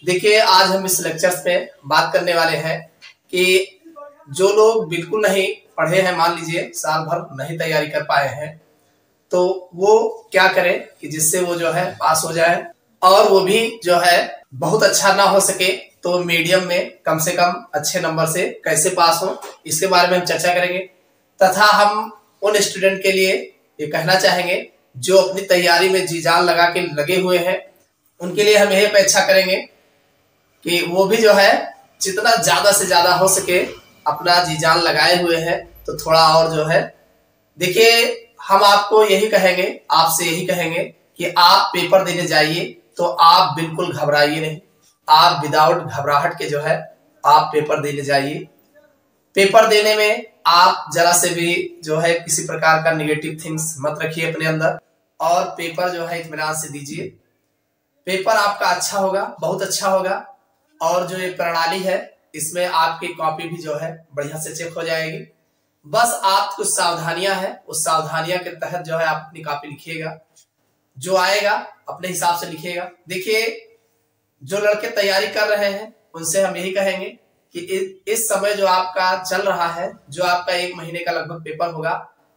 देखिए, आज हम इस लेक्चर्स पे बात करने वाले हैं कि जो लोग बिल्कुल नहीं पढ़े हैं, मान लीजिए साल भर नहीं तैयारी कर पाए हैं, तो वो क्या करें कि जिससे वो जो है पास हो जाए, और वो भी जो है बहुत अच्छा ना हो सके तो मीडियम में कम से कम अच्छे नंबर से कैसे पास हो, इसके बारे में हम चर्चा करेंगे। तथा हम उन स्टूडेंट के लिए ये कहना चाहेंगे जो अपनी तैयारी में जी जान लगा के लगे हुए हैं, उनके लिए हम यही अपेक्षा करेंगे कि वो भी जो है जितना ज्यादा से ज्यादा हो सके अपना जी जान लगाए हुए हैं, तो थोड़ा और जो है देखिए, हम आपको यही कहेंगे, आपसे यही कहेंगे कि आप पेपर देने जाइए तो आप बिल्कुल घबराइए नहीं। आप विदाउट घबराहट के जो है आप पेपर देने जाइए। पेपर देने में आप जरा से भी जो है किसी प्रकार का निगेटिव थिंग्स मत रखिए अपने अंदर, और पेपर जो है इत्मीनान से दीजिए। पेपर आपका अच्छा होगा, बहुत अच्छा होगा, और जो ये प्रणाली है इसमें आपकी कॉपी भी जो है बढ़िया से चेक हो जाएगी। बस आप कुछ सावधानियां हैं, उस सावधानियां के तहत जो है आप अपनी कॉपी लिखिएगा, जो आएगा अपने हिसाब से लिखिएगा। देखिए, जो लड़के तैयारी कर रहे हैं उनसे हम यही कहेंगे कि इस समय जो आपका चल रहा है, जो आपका 1 महीने का लगभग पेपर होगा,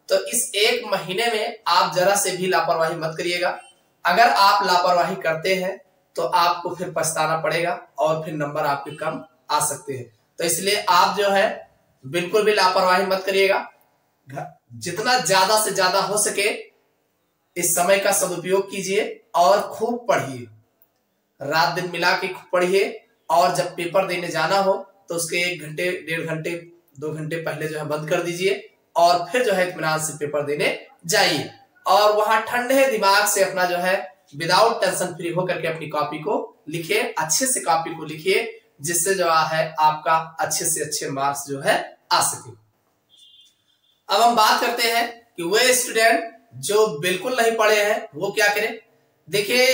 तो इस 1 महीने में आप जरा से भी लापरवाही मत करिएगा। अगर आप लापरवाही करते हैं तो आपको फिर पछताना पड़ेगा और फिर नंबर आपके कम आ सकते हैं। तो इसलिए आप जो है बिल्कुल भी लापरवाही मत करिएगा। जितना ज्यादा से ज्यादा हो सके इस समय का सदुपयोग कीजिए और खूब पढ़िए, रात दिन मिला के खूब पढ़िए। और जब पेपर देने जाना हो तो उसके 1 घंटे, 1.5 घंटे, 2 घंटे पहले जो है बंद कर दीजिए, और फिर जो है इत्मीनान से पेपर देने जाइए। और वहां ठंडे दिमाग से अपना जो है विदाउट टेंशन फ्री होकर के अपनी कॉपी को लिखिए, अच्छे से कॉपी को लिखिए, जिससे जो है आपका अच्छे से अच्छे मार्क्स जो है आ सके। अब हम बात करते हैं कि वे स्टूडेंट जो बिल्कुल नहीं पढ़े हैं वो क्या करें। देखिए,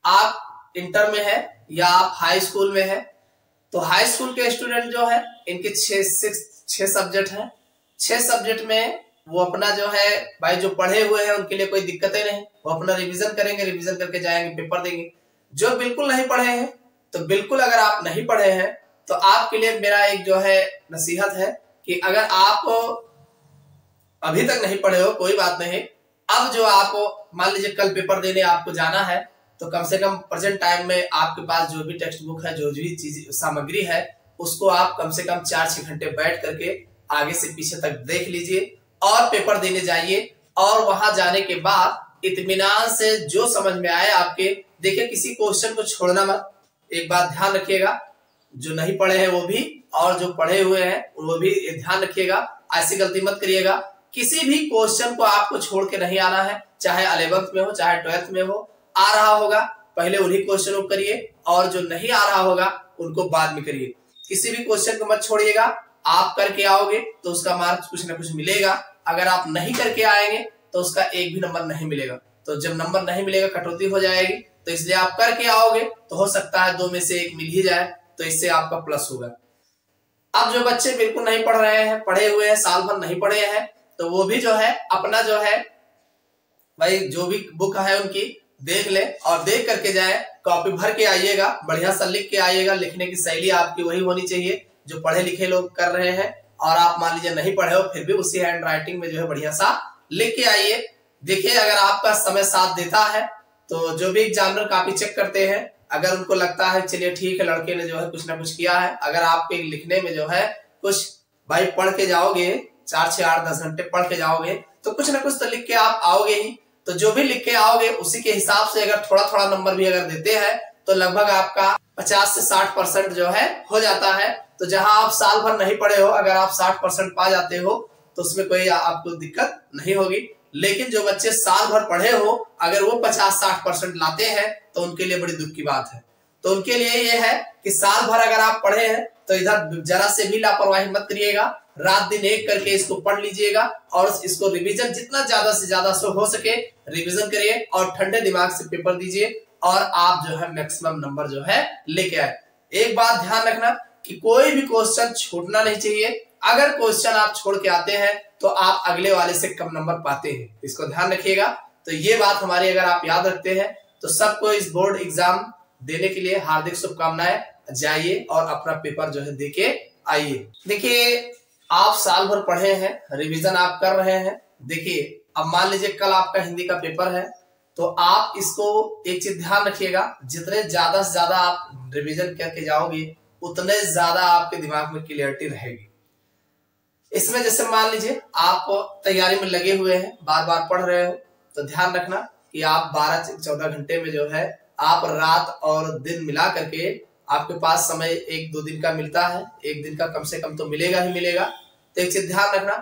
आप इंटर में है या आप हाई स्कूल में है, तो हाई स्कूल के स्टूडेंट जो है इनके 6 सब्जेक्ट हैं। 6 सब्जेक्ट में वो अपना जो है भाई जो पढ़े हुए हैं उनके लिए कोई दिक्कतें नहीं, वो अपना रिवीजन करेंगे, रिवीजन करके जाएंगे, पेपर देंगे। जो बिल्कुल नहीं पढ़े हैं, तो बिल्कुल अगर आप नहीं पढ़े हैं तो आपके लिए मेरा एक जो है नसीहत है कि अगर आप अभी तक नहीं पढ़े हो कोई बात नहीं, अब जो आप मान लीजिए कल पेपर देने आपको जाना है, तो कम से कम प्रेजेंट टाइम में आपके पास जो भी टेक्स्ट बुक है, जो भी चीज सामग्री है, उसको आप कम से कम 4-6 घंटे बैठ करके आगे से पीछे तक देख लीजिए और पेपर देने जाइए। और वहां जाने के बाद इत्मीनान से जो समझ में आए आपके, देखिए किसी क्वेश्चन को छोड़ना मत। एक बात ध्यान रखिएगा, जो नहीं पढ़े हैं वो भी और जो पढ़े हुए हैं वो भी ध्यान रखिएगा, ऐसी गलती मत करिएगा। किसी भी क्वेश्चन को आपको छोड़ के नहीं आना है, चाहे 11th में हो चाहे 12th में हो। आ रहा होगा पहले उन्हीं क्वेश्चन को करिए, और जो नहीं आ रहा होगा उनको बाद में करिए। किसी भी क्वेश्चन को मत छोड़िएगा। आप करके आओगे तो उसका मार्क्स कुछ ना कुछ मिलेगा, अगर आप नहीं करके आएंगे तो उसका एक भी नंबर नहीं मिलेगा। तो जब नंबर नहीं मिलेगा कटौती हो जाएगी, तो इसलिए आप करके आओगे तो हो सकता है 2 में से 1 मिल ही जाए, तो इससे आपका प्लस होगा। अब जो बच्चे बिल्कुल नहीं पढ़ रहे हैं, पढ़े हुए हैं, साल भर नहीं पढ़े हैं, तो वो भी जो है अपना जो है भाई जो भी बुक है उनकी देख ले और देख करके जाए, कॉपी भर के आइएगा, बढ़िया सा लिख के आइएगा। लिखने की शैली आपकी वही होनी चाहिए जो पढ़े लिखे लोग कर रहे हैं, और आप मान लीजिए नहीं पढ़े हो फिर भी उसी हैंड राइटिंग में जो है बढ़िया सा लिख के आइए। देखिए, अगर आपका समय साथ देता है तो जो भी एग्जामिनर कॉपी चेक करते हैं, अगर उनको लगता है चलिए ठीक है लड़के ने जो है कुछ ना कुछ किया है, अगर आपके लिखने में जो है कुछ भाई पढ़ के जाओगे, 4 से 8 10 घंटे पढ़ के जाओगे, तो कुछ ना कुछ तो लिख के आप आओगे ही। तो जो भी लिख के आओगे उसी के हिसाब से अगर थोड़ा थोड़ा नंबर भी अगर देते हैं तो लगभग आपका 50 से 60% जो है हो जाता है। तो जहां आप साल भर नहीं पढ़े हो, अगर आप 60% पा जाते हो तो उसमें कोई आपको दिक्कत नहीं होगी। लेकिन जो बच्चे साल भर पढ़े हो, अगर वो 50-60% लाते हैं तो उनके लिए बड़ी दुख की बात है। तो उनके लिए ये है कि साल भर अगर आप पढ़े हैं तो इधर जरा से भी लापरवाही मत करिएगा, रात दिन एक करके इसको पढ़ लीजिएगा और इसको रिवीजन जितना ज्यादा से ज्यादा हो सके रिवीजन करिए और ठंडे दिमाग से पेपर दीजिए, और आप जो है मैक्सिमम नंबर जो है लेके आए। एक बात ध्यान रखना कि कोई भी क्वेश्चन छूटना नहीं चाहिए। अगर क्वेश्चन आप छोड़ के आते हैं तो आप अगले वाले से कम नंबर पाते हैं, इसको ध्यान रखिएगा। तो ये बात हमारी अगर आप याद रखते हैं तो सबको इस बोर्ड एग्जाम देने के लिए हार्दिक शुभकामनाएं। जाइए और अपना पेपर जो है देके आइए। देखिए, आप साल भर पढ़े हैं, रिवीजन आप कर रहे हैं। देखिए, अब मान लीजिए कल आपका हिंदी का पेपर है, तो आप इसको एक चीज ध्यान रखिएगा, जितने ज्यादा से ज्यादा आप रिवीजन करके जाओगे उतने ज्यादा आपके दिमाग में क्लियरिटी रहेगी। इसमें जैसे मान लीजिए आप तैयारी में लगे हुए हैं, बार बार पढ़ रहे हो, तो ध्यान रखना कि आप 12 से 14 घंटे में जो है आप रात और दिन मिला करके आपके पास समय 1-2 दिन का मिलता है, एक दिन का कम से कम तो मिलेगा ही मिलेगा। तो एक चीज ध्यान रखना,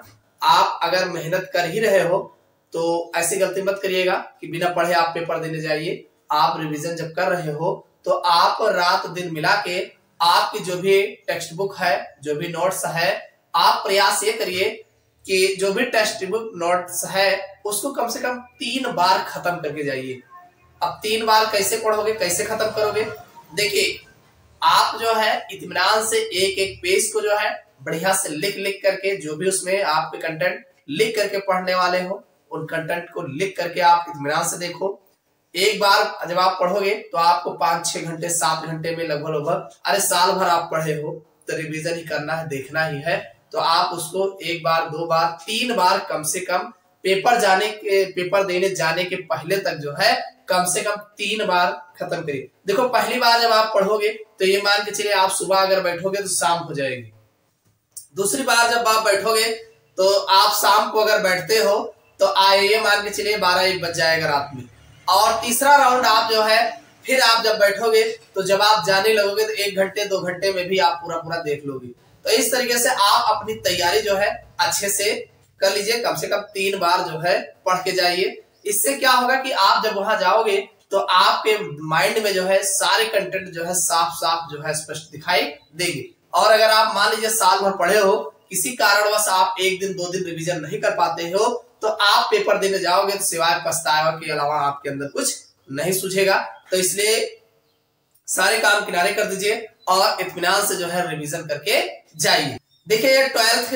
आप अगर मेहनत कर ही रहे हो तो ऐसी गलती मत करिएगा कि बिना पढ़े आप पेपर देने जाइए। आप रिवीजन जब कर रहे हो तो आप रात दिन मिला के आपकी जो भी टेक्स्ट बुक है, जो भी नोट्स है, आप प्रयास ये करिए कि जो भी टेक्स्ट बुक नोट्स है उसको कम से कम 3 बार खत्म करके जाइए। अब 3 बार कैसे पढ़ोगे, कैसे खत्म करोगे? देखिए, आप जो है इत्मीनान से एक एक पेज को जो है बढ़िया से लिख लिख करके, जो भी उसमें आपके कंटेंट लिख करके पढ़ने वाले हो उन कंटेंट को लिख करके आप इत्मीनान से देखो। एक बार जब आप पढ़ोगे तो आपको 5-6 घंटे 7 घंटे में लगभग अरे साल भर आप पढ़े हो तो रिवीजन ही करना है, देखना ही है। तो आप उसको 1 बार 2 बार 3 बार कम से कम पेपर देने जाने के पहले तक जो है कम से कम 3 बार खत्म करिए। देखो, पहली बार जब आप पढ़ोगे तो ये मान के चलिए आप सुबह अगर बैठोगे तो शाम हो जाएगी। दूसरी बार जब आप बैठोगे तो आप शाम को अगर बैठते हो तो ये मान के चलिए 12-1 बज जाएगा रात में। और तीसरा राउंड आप जो है फिर आप जब बैठोगे तो जब आप जाने लगोगे तो 1 घंटे 2 घंटे में भी आप पूरा देख लोगे। तो इस तरीके से आप अपनी तैयारी जो है अच्छे से कर लीजिए, कम से कम 3 बार जो है पढ़ के जाइए। इससे क्या होगा कि आप जब वहां जाओगे तो आपके माइंड में जो है सारे कंटेंट जो है साफ साफ जो है स्पष्ट दिखाई देंगे। और अगर आप मान लीजिए साल भर पढ़े हो, किसी कारणवश आप 1 दिन 2 दिन रिवीजन नहीं कर पाते हो, तो आप पेपर देने जाओगे तो सिवाय पछतावा के अलावा आपके अंदर कुछ नहीं सूझेगा। तो इसलिए सारे काम किनारे कर दीजिए और इत्मीनान से जो है रिवीजन करके जाइए। देखिए, ये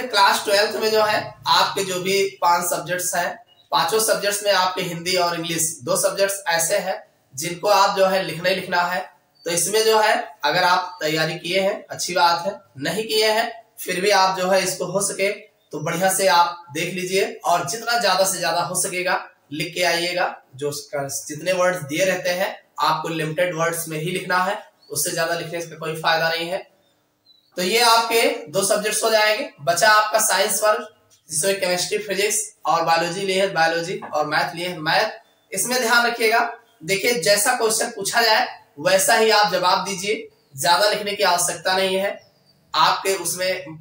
क्लास 12th में जो है आपके जो भी 5 सब्जेक्ट्स हैं, 5 सब्जेक्ट्स में आपके हिंदी और इंग्लिश 2 सब्जेक्ट्स ऐसे हैं जिनको आप जो है लिखना ही लिखना है। तो इसमें जो है अगर आप तैयारी किए हैं अच्छी बात है, नहीं किए हैं फिर भी आप जो है इसको हो सके तो बढ़िया से आप देख लीजिए और जितना ज्यादा से ज्यादा हो सकेगा लिख के आइएगा। जो जितने वर्ड्स दिए रहते हैं आपको लिमिटेड वर्ड्स में ही लिखना है, उससे ज्यादा लिखने का कोई फायदा नहीं है। तो ये आपके 2 सब्जेक्ट्स हो जाएंगे। बचा आपका साइंस वर्ग, जिसमें केमिस्ट्री, फिजिक्स और बायोलॉजी लिए है बायोलॉजी और मैथ लिए है मैथ। इसमें ध्यान रखिएगा, देखिए जैसा क्वेश्चन पूछा जाए वैसा ही आप जवाब दीजिए, ज्यादा लिखने की आवश्यकता नहीं है। आपके उसमें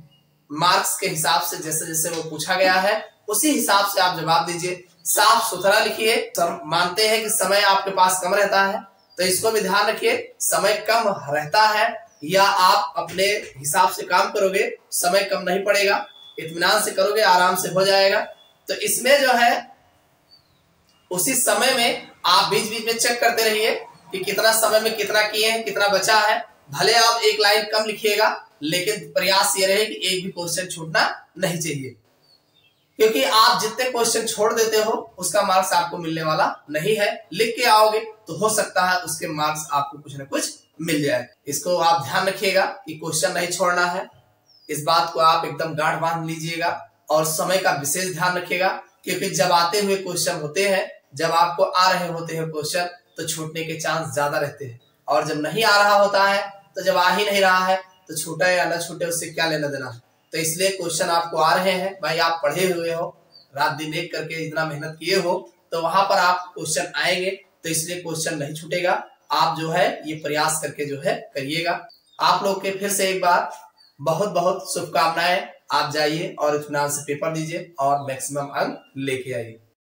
मार्क्स के हिसाब से जैसे जैसे वो पूछा गया है उसी हिसाब से आप जवाब दीजिए, साफ सुथरा लिखिए। मानते हैं कि समय आपके पास कम रहता है, तो इसको भी ध्यान रखिए, समय कम रहता है या आप अपने हिसाब से काम करोगे समय कम नहीं पड़ेगा, इत्मीनान से करोगे आराम से हो जाएगा। तो इसमें जो है उसी समय में आप बीच बीच में चेक करते रहिए कि कितना समय में कितना किए हैं, कितना बचा है। भले आप 1 लाइन कम लिखिएगा लेकिन प्रयास ये रहे कि एक भी क्वेश्चन छूटना नहीं चाहिए, क्योंकि आप जितने क्वेश्चन छोड़ देते हो उसका मार्क्स आपको मिलने वाला नहीं है। लिख के आओगे तो हो सकता है उसके मार्क्स आपको कुछ ना कुछ मिल जाए। इसको आप ध्यान रखिएगा कि क्वेश्चन नहीं छोड़ना है, इस बात को आप एकदम गांठ बांध लीजिएगा। और समय का विशेष ध्यान रखिएगा, क्योंकि जब आते हुए क्वेश्चन होते हैं, जब आपको आ रहे होते हैं क्वेश्चन, तो छूटने के चांस ज्यादा रहते हैं। और जब नहीं आ रहा होता है, तो जब आ ही नहीं रहा है तो छूटे या न छूटे उससे क्या लेना देना। तो इसलिए क्वेश्चन आपको आ रहे हैं, भाई आप पढ़े हुए हो, रात दिन एक करके इतना मेहनत किए हो, तो वहां पर आप क्वेश्चन आएंगे, तो इसलिए क्वेश्चन नहीं छूटेगा। आप जो है ये प्रयास करके जो है करिएगा। आप लोग के फिर से एक बार बहुत बहुत शुभकामनाएं। आप जाइए और इत्मीनान से पेपर दीजिए और मैक्सिमम अंक लेके आइए।